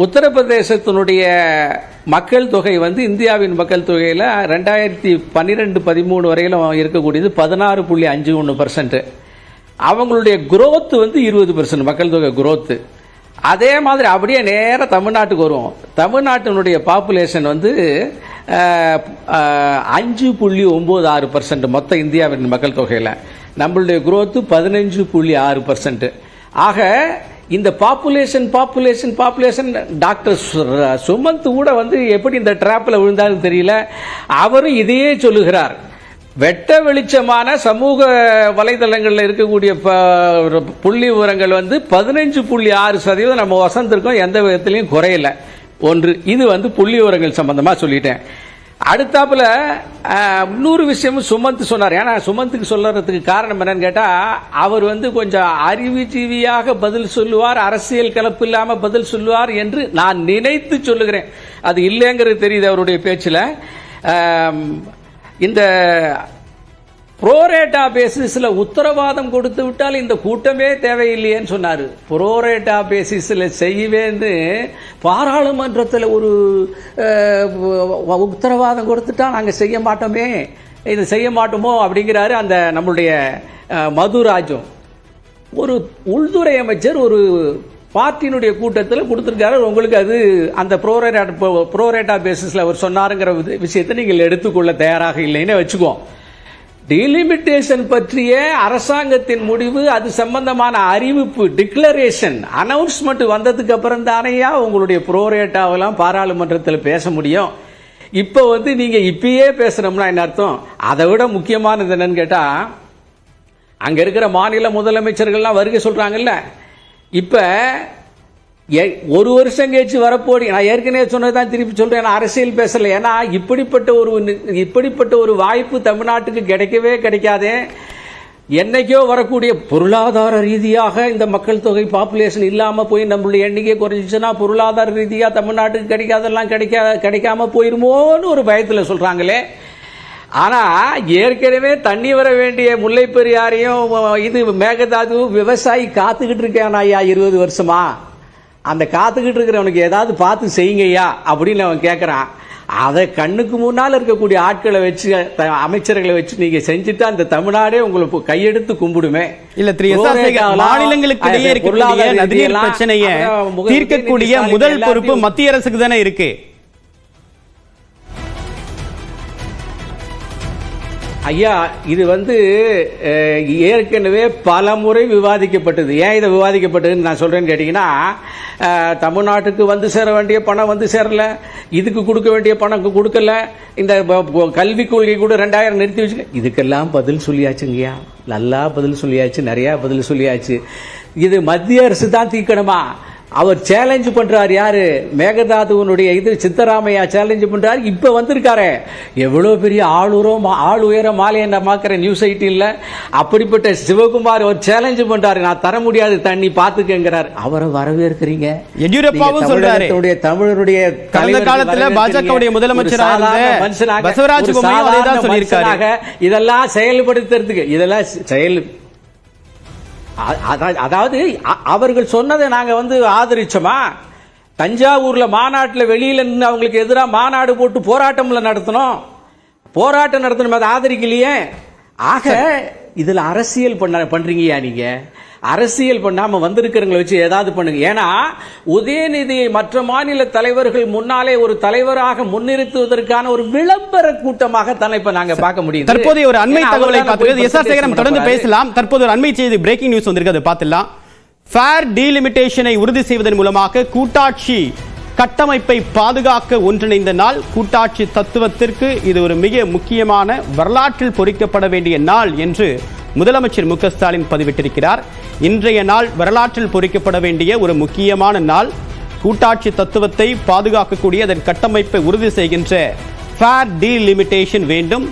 உத்தரப்பிரதேசத்தினுடைய மக்கள் தொகை வந்து இந்தியாவின் மக்கள் தொகையில் 2012-13 வரையிலும் இருக்கக்கூடியது 16.51%. அவங்களுடைய குரோத் வந்து 20% மக்கள் தொகை குரோத்து. அதே மாதிரி அப்படியே நேராக தமிழ்நாட்டுக்கு வருவோம். தமிழ்நாட்டினுடைய பாப்புலேஷன் வந்து 5.96% மொத்த இந்தியாவின் மக்கள் தொகையில். நம்மளுடைய குரோத்து 15.6%. ஆக இந்த பாப்புலேஷன் டாக்டர் சுமந்த் கூட வந்து எப்படி இந்த டிராப்பில் விழுந்தாலும் தெரியல. அவரும் இதையே சொல்லுகிறார். வெட்ட வெளிச்சமான சமூக வலைதளங்களில் இருக்கக்கூடிய புள்ளி விவரங்கள் வந்து 15.6% நம்ம வசந்திருக்கோம், எந்த விதத்திலையும் குறையல. ஒன்று இது வந்து புள்ளி விவரங்கள் சம்பந்தமாக சொல்லிட்டேன். அடுத்தாப்புல இன்னொரு விஷயமும் சுமந்த் சொன்னார். ஏன்னா சுமந்துக்கு சொல்றதுக்கு காரணம் என்னன்னு கேட்டால், அவர் வந்து கொஞ்சம் அறிவுஜீவியாக பதில் சொல்லுவார், அரசியல் கலப்பு இல்லாமல் பதில் சொல்லுவார் என்று நான் நினைத்து சொல்லுகிறேன். அது இல்லைங்கிறது தெரியுது அவருடைய பேச்சில். இந்த புரோரேட்டா பேசிஸ்ல உத்தரவாதம் கொடுத்து விட்டால் இந்த கூட்டமே தேவையில்லையேன்னு சொன்னார். புரோரேட்டா பேசிஸ்ல செய்வேன்னு பாராளுமன்றத்தில் ஒரு உத்தரவாதம் கொடுத்துட்டா நாங்கள் செய்ய மாட்டோமே, இது செய்ய மாட்டோமோ அப்படிங்கிறாரு அந்த நம்மளுடைய மதுராஜும். ஒரு உள்துறை அமைச்சர் ஒரு பார்ட்டியினுடைய கூட்டத்தில் கொடுத்துருக்காரு. உங்களுக்கு அது அந்த புரோரேட்டா பேசிஸ்ல அவர் சொன்னாருங்கிற விஷயத்தை நீங்கள் எடுத்துக்கொள்ள தயாராக இல்லைன்னு வச்சுக்குவோம். டீலிமிட்டேஷன் பற்றிய அரசாங்கத்தின் முடிவு, அது சம்பந்தமான அறிவிப்பு, டிக்ளரேஷன், அனௌன்ஸ்மெண்ட் வந்ததுக்கு அப்புறம் தானையா உங்களுடைய புரோரேட்டாவெல்லாம் பாராளுமன்றத்தில் பேச முடியும். இப்போ வந்து நீங்க இப்பயே பேசுறோம்னா என்ன அர்த்தம்? அதை விட முக்கியமானது என்னன்னு கேட்டா, அங்க இருக்கிற மாநில முதலமைச்சர்கள்லாம் வருகை சொல்றாங்கல்ல. இப்ப ஒரு வருஷம் கழிச்சு வரப்போடி, நான் ஏற்கனவே சொன்னதான் திருப்பி சொல்றேன், அரசியல் பேசல. ஏன்னா இப்படிப்பட்ட ஒரு வாய்ப்பு தமிழ்நாட்டுக்கு கிடைக்கவே கிடைக்காதே. என்னைக்கோ வரக்கூடிய பொருளாதார ரீதியாக இந்த மக்கள் தொகை பாப்புலேஷன் இல்லாம போய் நம்மளுடைய எண்ணிக்கை குறைஞ்சிச்சுன்னா பொருளாதார ரீதியா தமிழ்நாட்டுக்கு கிடைக்காதெல்லாம் கிடைக்காம போயிருமோன்னு ஒரு பயத்துல சொல்றாங்களே. ஆனா ஏற்கனவே தண்ணி வர வேண்டிய முல்லை பெரியாரையும் இது மேகதாது விவசாயி காத்துக்கிட்டு இருக்கேன் ஐயா 20 வருஷமா. அந்த காத்துக்கிட்டு இருக்கிறவனுக்கு ஏதாவது பார்த்து செய்யுங்கய்யா அப்படின்னு அவன் கேட்கறான். அதை கண்ணுக்கு முன்னால் இருக்கக்கூடிய ஆட்களை வச்சு, அமைச்சர்களை வச்சு நீங்க செஞ்சுட்டு அந்த தமிழ்நாடே உங்களுக்கு கையெடுத்து கும்பிடுமே. இல்ல மாநிலங்களுக்கு இடையே இருக்கக்கூடிய நதிநீர் பிரச்சனையை தீர்க்கக்கூடிய முதல் பொறுப்பு மத்திய அரசுக்கு தானே இருக்கு. ஐயா, இது வந்து ஏற்கனவே பல முறை விவாதிக்கப்பட்டது. ஏன் இதை விவாதிக்கப்பட்டதுன்னு நான் சொல்றேன்னு கேட்டீங்கன்னா, தமிழ்நாட்டுக்கு வந்து சேர வேண்டிய பணம் வந்து சேரல, இதுக்கு கொடுக்க வேண்டிய பணம் கொடுக்கல, இந்த கல்விக் கொள்கை கூட 2000 நிறுத்தி வச்சு, இதுக்கெல்லாம் பதில் சொல்லியாச்சுங்கய்யா. நல்லா பதில் சொல்லியாச்சு, நிறைய பதில் சொல்லியாச்சு. இது மத்திய அரசு தான் தீர்க்கணுமா? அவர் சேலஞ்ச் பண்றாரு. யாரு? மேகதாதுவனுடைய இது சித்தராமையா சேலஞ்ச் பண்றாரு. இப்ப வந்திருக்காரு. எவ்வளவு பெரிய ஆள் உயர மாலை என்ன மாக்கிற நியூஸ் 18 அப்படிப்பட்ட சிவகுமார் ஒரு சேலஞ்ச் பண்றாரு. நான் தர முடியாது தண்ணி பாத்துக்கிறார். அவரை வரவேற்கிறீங்க. எடியூரப்பாவும் சொல்றாரு. தமிழருடைய கடந்த காலத்துல பாஜகவுடைய முதலமைச்சராக பசவராஜ் பொம்மையும் அதேதான் சொல்லியிருக்காரு. இதெல்லாம் செயல்படுத்துறதுக்கு இதெல்லாம் செயல், அதாவது அவர்கள் சொன்னதை நாங்க வந்து ஆதரிச்சோமா? தஞ்சாவூர்ல மாநாட்டில் வெளியில நின்று அவங்களுக்கு எதிராக மாநாடு போட்டு போராட்டம்ல நடத்தணும், போராட்டம் நடத்தணும், அதை ஆதரிக்கலையே. ஆக இதுல அரசியல் பண்றீங்கயா நீங்க? அரசியல் பண்ணாம வந்திருக்கிறவங்களை வச்சு ஏதாவது பண்ணுங்க. ஏன்னா உதயநிதியை மற்ற மாநில தலைவர்கள் முன்னாலே ஒரு தலைவராக முன்னிறுத்துவதற்கான ஒரு விளம்பர கூட்டமாக தான் இப்ப நாங்க பார்க்க முடியும். தற்போதைய ஒரு அண்மை தகவலை பார்த்து தொடர்ந்து பேசலாம். தற்போது ஒரு அண்மை செய்தி, பிரேக்கிங் நியூஸ் வந்திருக்கு, அதை பார்த்துலாம். ஃபேர் டீலிமிட்டேஷனை உறுதி செய்வதன் மூலமாக கூட்டாட்சி கட்டமைப்பை பாதுகாக்க ஒன்றிணைந்த நாள். கூட்டாட்சி தத்துவத்திற்கு இது ஒரு மிக முக்கியமான வரலாற்றில் பொறிக்கப்பட வேண்டிய நாள் என்று முதலமைச்சர் மு க ஸ்டாலின் பதிவிட்டிருக்கிறார். இன்றைய நாள் வரலாற்றில் பொறிக்கப்பட வேண்டிய ஒரு முக்கியமான நாள். கூட்டாட்சி தத்துவத்தை பாதுகாக்கக்கூடிய அதன் கட்டமைப்பை உறுதி செய்கின்ற ஃபேர் டீலிமிட்டேஷன் வேண்டும்.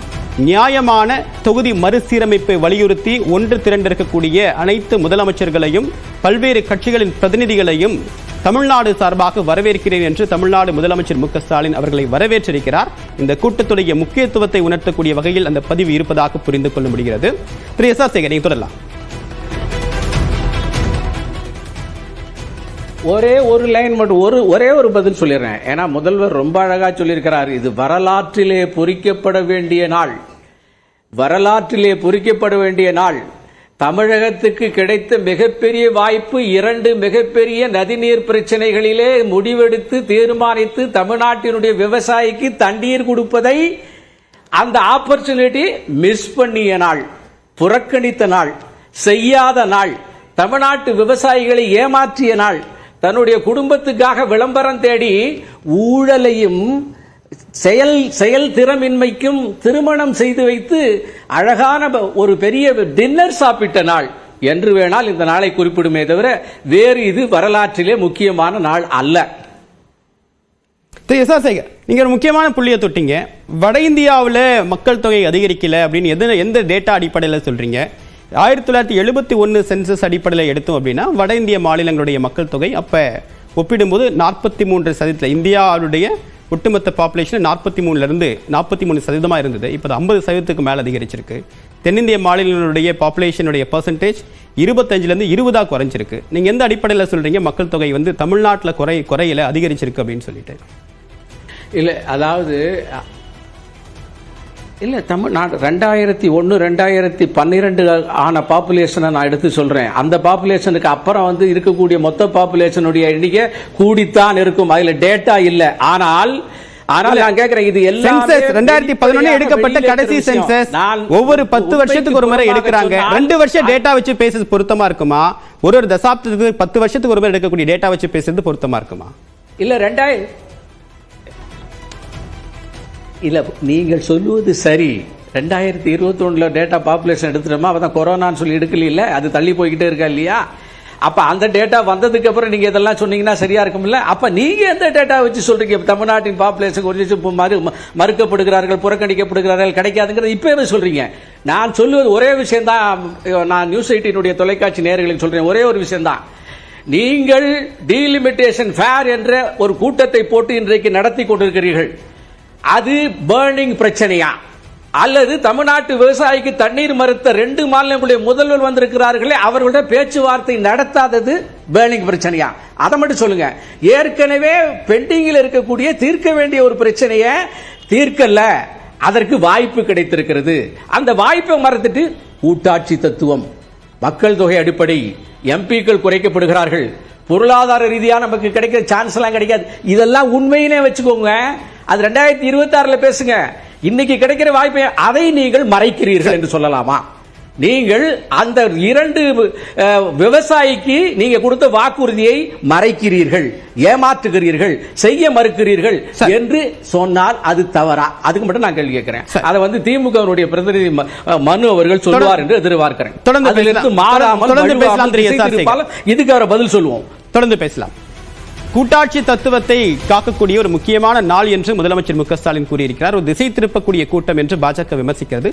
நியாயமான தொகுதி மறுசீரமைப்பை வலியுறுத்தி ஒன்று திரண்டிருக்கக்கூடிய அனைத்து முதலமைச்சர்களையும் பல்வேறு கட்சிகளின் பிரதிநிதிகளையும் தமிழ்நாடு சார்பாக வரவேற்கிறேன் என்று தமிழ்நாடு முதலமைச்சர் மு க ஸ்டாலின் அவர்களை வரவேற்றிருக்கிறார். இந்த கூட்டத்துடைய முக்கியத்துவத்தை உணர்த்தக்கூடிய வகையில் அந்த பதிவு இருப்பதாக புரிந்து கொள்ள முடிகிறது. திரு எஸ் ஆர் சேகர், தொடரலாம். ஒரே ஒரு லைன் மட்டும் ஒரே ஒரு பதில் சொல்லிடுறேன். ஏன்னா முதல்வர் ரொம்ப அழகா சொல்லியிருக்கிறார், இது வரலாற்றிலே பொறிக்கப்பட வேண்டிய நாள், வரலாற்றிலே பொறிக்கப்பட வேண்டிய நாள். தமிழகத்துக்கு கிடைத்த மிகப்பெரிய வாய்ப்பு 2 மிகப்பெரிய நதிநீர் பிரச்சனைகளிலே முடிவெடுத்து தீர்மானித்து தமிழ்நாட்டினுடைய விவசாயிக்கு தண்ணீர் கொடுப்பதை அந்த ஆப்பர்ச்சுனிட்டி மிஸ் பண்ணிய நாள், புறக்கணித்த நாள், செய்யாத நாள், தமிழ்நாட்டு விவசாயிகளை ஏமாற்றிய நாள், தன்னுடைய குடும்பத்துக்காக விளம்பரம் தேடி ஊழலையும் செயல் திறமின்மைக்கும் திருமணம் செய்து வைத்து அழகான ஒரு பெரிய டின்னர் சாப்பிட்ட நாள் என்று வேணால் இந்த நாளை குறிப்பிடுமே தவிர வேறு இது வரலாற்றிலே முக்கியமான நாள் அல்ல. நீங்க ஒரு முக்கியமான புள்ளியை தொட்டீங்க. வட இந்தியாவில் மக்கள் தொகை அதிகரிக்கல அப்படின்னு எந்த டேட்டா அடிப்படையில் சொல்றீங்க? 1971 சென்சஸ் அடிப்படையில் எடுத்தோம் அப்படின்னா வட இந்திய மாநிலங்களுடைய மக்கள் தொகை அப்ப ஒப்பிடும்போது 43% இந்தியாவுடைய ஒட்டுமொத்த பாப்புலேஷன் 43% 43% இருந்தது. இப்போ 50% மேல அதிகரிச்சிருக்கு. தென்னிந்திய மாநிலங்களுடைய பாப்புலேஷனுடைய பெர்சன்டேஜ் 25லேருந்து 20 குறைஞ்சிருக்கு. நீங்க எந்த அடிப்படையில் சொல்றீங்க மக்கள் தொகை தமிழ்நாட்டில் குறையில அதிகரிச்சிருக்கு அப்படின்னு சொல்லிட்டு? இல்ல அதாவது இல்ல தமிழ்நாடு 2001 2012 ஆன பாப்புலேஷனை நான் எடுத்து சொல்றேன். அந்த பாப்புலேஷனுக்கு அப்புறம் இருக்கக்கூடிய மொத்த பாப்புலேஷனுடைய எண்ணிக்கை கூடித்தான் இருக்கும். அதுல டேட்டா இல்ல. ஆனால் நான் கேக்குறேன், இது எல்லாம் 2011 எடுக்கப்பட்ட கடைசி சென்சஸ் ஒவ்வொரு 10 வருஷத்துக்கு ஒரு முறை எடுக்கிறாங்க. 2 வருஷம் டேட்டா வச்சு பேசுறது பொருத்தமா இருக்குமா? ஒரு தசாப்தத்துக்கு 10 வருஷத்துக்கு ஒரு முறை எடுக்கக்கூடிய டேட்டா வச்சு பேசுறது பொருத்தமா இருக்குமா? இல்ல நீங்கள் சொல்லுவது சரி. 2021 டேட்டா பாப்புலேஷன் எடுத்துட்டோமா, அப்பதான் கொரோனான்னு சொல்லி எடுக்கல, அது தள்ளி போய்கிட்டே இருக்கா இல்லையா? அப்ப அந்த டேட்டா வந்ததுக்கு அப்புறம் நீங்க இதெல்லாம் சொன்னீங்கன்னா சரியா இருக்கும்ல. அப்ப நீங்க எந்த டேட்டா வச்சு சொல்றீங்க தமிழ்நாட்டின் பாப்புலேஷன் கொஞ்சம் மறுக்கப்படுகிறார்கள், புறக்கணிக்கப்படுகிறார்கள், கிடைக்காதுங்கிறது இப்பவே சொல்றீங்க? நான் சொல்லுவது ஒரே விஷயம் தான். நான் நியூஸ் 18 தொலைக்காட்சி நேயர்களுக்கு சொல்றேன், ஒரே ஒரு விஷயம் தான். நீங்கள் டீலிமிட்டேஷன் ஃபேர் என்ற ஒரு கூட்டத்தை போட்டு இன்றைக்கு நடத்தி கொண்டிருக்கிறீர்கள். அது பர்னிங் பிரச்சனையா அல்லது தமிழ்நாட்டு விவசாயிக்கு தண்ணீர் மறுத்த 2 மாநிலங்களுடைய முதல்வர் வந்திருக்கிறார்களே அவர்களோட பேச்சுவார்த்தை நடத்தாதது பர்னிங் பிரச்சனையா? அதை மட்டும் சொல்லுங்க. ஏற்கனவே பெண்டிங்கில் இருக்கக்கூடிய தீர்க்க வேண்டிய ஒரு பிரச்சனையை தீர்க்கல, அதற்கு வாய்ப்பு கிடைத்திருக்கிறது. அந்த வாய்ப்பை மறந்துட்டு கூட்டாட்சி தத்துவம், மக்கள் தொகை அடிப்படை, எம்பிக்கள் குறைக்கப்படுகிறார்கள், பொருளாதார ரீதியா நமக்கு கிடைக்கிற சான்ஸ் எல்லாம் கிடைக்காது, இதெல்லாம் உண்மையிலே வச்சுக்கோங்க. அது 2026 பேசுங்க. இன்னைக்கு கிடைக்கிற வாய்ப்பை அதை நீங்கள் மறைக்கிறீர்கள் என்று சொல்லலாமா? நீங்கள் அந்த 2 விவசாயிக்கு நீங்க கொடுத்த வாக்குறுதியை மறைக்கிறீர்கள், ஏமாற்றுகிறீர்கள், செய்ய மறுக்கிறீர்கள் என்று சொன்னால் அது தவறா? அதுக்கு மட்டும் நான் கேள்வி கேட்கிறேன். அதை திமுக பிரதிநிதி மனு அவர்கள் சொல்வார் என்று எதிர்பார்க்கிறேன். அதிலிருந்து மாறாமல் இதுக்கு அவரை பதில் சொல்லுவோம். தொடர்ந்து பேசலாம். கூட்டாட்சி தத்துவத்தை காக்கக்கூடிய ஒரு முக்கியமான நாள் என்று முதலமைச்சர் மு க ஸ்டாலின் கூறியிருக்கிறார். ஒரு திசை திருப்பக்கூடிய கூட்டம் என்று பாஜக விமர்சிக்கிறது.